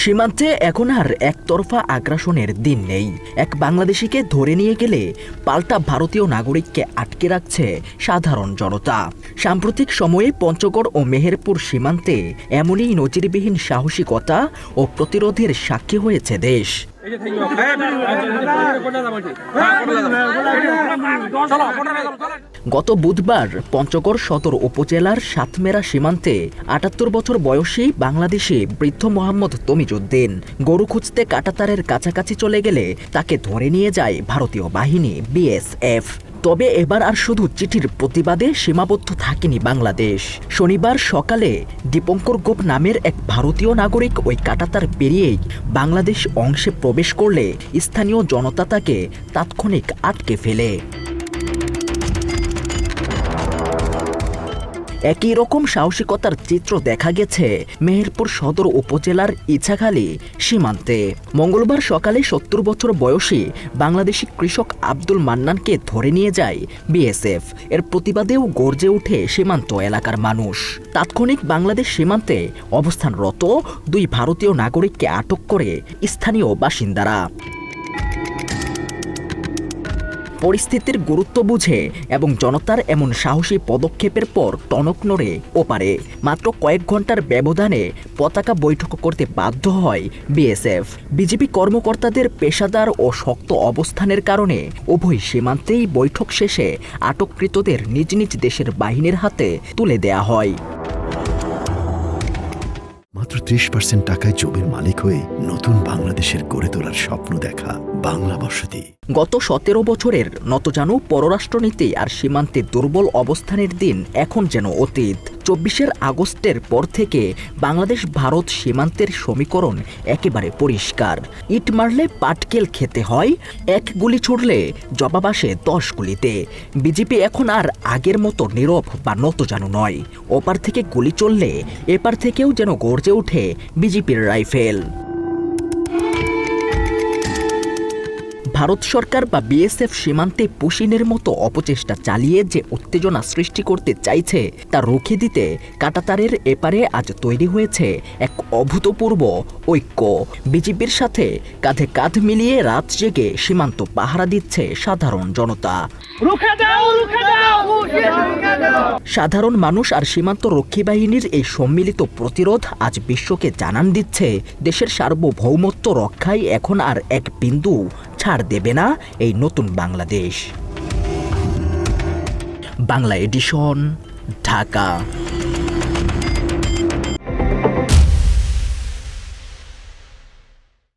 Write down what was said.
সীমান্তে এখন আর একতরফা আগ্রাসনের দিন নেই। এক বাংলাদেশিকে ধরে নিয়ে গেলে পাল্টা ভারতীয় নাগরিককে আটকে রাখছে সাধারণ জনতা। সাম্প্রতিক সময়ে পঞ্চগড় ও মেহেরপুর সীমান্তে এমনই নজিরবিহীন সাহসিকতা ও প্রতিরোধের সাক্ষী হয়েছে দেশ। গত বুধবার পঞ্চগড় সদর উপজেলার সাতমেরা সীমান্তে ৭৮ বছর বয়সী বাংলাদেশি বৃদ্ধ মোহাম্মদ তমিজউদ্দিন গরু খুঁজতে কাঁটাতারের কাছাকাছি চলে গেলে তাকে ধরে নিয়ে যায় ভারতীয় বাহিনী বিএসএফ। তবে এবার আর শুধু চিঠির প্রতিবাদে সীমাবদ্ধ থাকেনি বাংলাদেশ। শনিবার সকালে দীপঙ্কর গোপ নামের এক ভারতীয় নাগরিক ওই কাঁটাতার পেরিয়েই বাংলাদেশ অংশে প্রবেশ করলে স্থানীয় জনতা তাকে তাৎক্ষণিক আটকে ফেলে। একই রকম সাহসিকতার চিত্র দেখা গেছে মেহেরপুর সদর উপজেলার ইছাখালী সীমান্তে। মঙ্গলবার সকালে ৭০ বছর বয়সী বাংলাদেশি কৃষক আব্দুল মান্নানকে ধরে নিয়ে যায় বিএসএফ। এর প্রতিবাদেও গর্জে ওঠে সীমান্ত এলাকার মানুষ। তাৎক্ষণিক বাংলাদেশ সীমান্তে অবস্থানরত ২ ভারতীয় নাগরিককে আটক করে স্থানীয় বাসিন্দারা। পরিস্থিতির গুরুত্ব বুঝে এবং জনতার এমন সাহসী পদক্ষেপের পর টনক নড়ে ওপারে। মাত্র কয়েক ঘন্টার ব্যবধানে পতাকা বৈঠক করতে বাধ্য হয় বিএসএফ। বিজেপি কর্মকর্তাদের পেশাদার ও শক্ত অবস্থানের কারণে উভয় সীমান্তেই বৈঠক শেষে আটককৃতদের নিজ নিজ দেশের বাহিনীর হাতে তুলে দেয়া হয়। মাত্র ৩০% টাকায় জমির মালিক হয়ে নতুন বাংলাদেশের গড়ে তোলার স্বপ্ন দেখা বাংলা বসতি। গত ১৭ বছরের নতজানু পররাষ্ট্রনীতি আর সীমান্তে দুর্বল অবস্থানের দিন এখন যেন অতীত। ২৪ আগস্টের পর থেকে বাংলাদেশ ভারত সীমান্তের সমীকরণ একেবারে পরিষ্কার। ইট মারলে পাটকেল খেতে হয়, এক গুলি ছুড়লে জবাব আসে ১০ গুলিতে। বিজেপি এখন আর আগের মতো নীরব বা নতজানু নয়। ওপার থেকে গুলি চললে এপার থেকেও যেন গর্জে ওঠে বিজেপির রাইফেল। ভারত সরকার বা বিএসএফ সীমান্তে পুশিনের মতো অপচেষ্টা চালিয়ে যে উত্তেজনা সৃষ্টি করতে চাইছে তা রুখে দিতে কাঁটাতারের এপারে আজ তৈরি হয়েছে এক অভূতপূর্ব ঐক্য। বিজেপির সাথে কাঁধে কাঁধ মিলিয়ে রাত জেগে সীমান্ত পাহারা দিচ্ছে সাধারণ জনতা। সাধারণ মানুষ আর সীমান্ত রক্ষী বাহিনীর এই সম্মিলিত প্রতিরোধ আজ বিশ্বকে জানান দিচ্ছে দেশের সার্বভৌমত্ব রক্ষায় এখন আর এক বিন্দু ছাড় দেবে না এই নতুন বাংলাদেশ। বাংলা এডিশন, ঢাকা।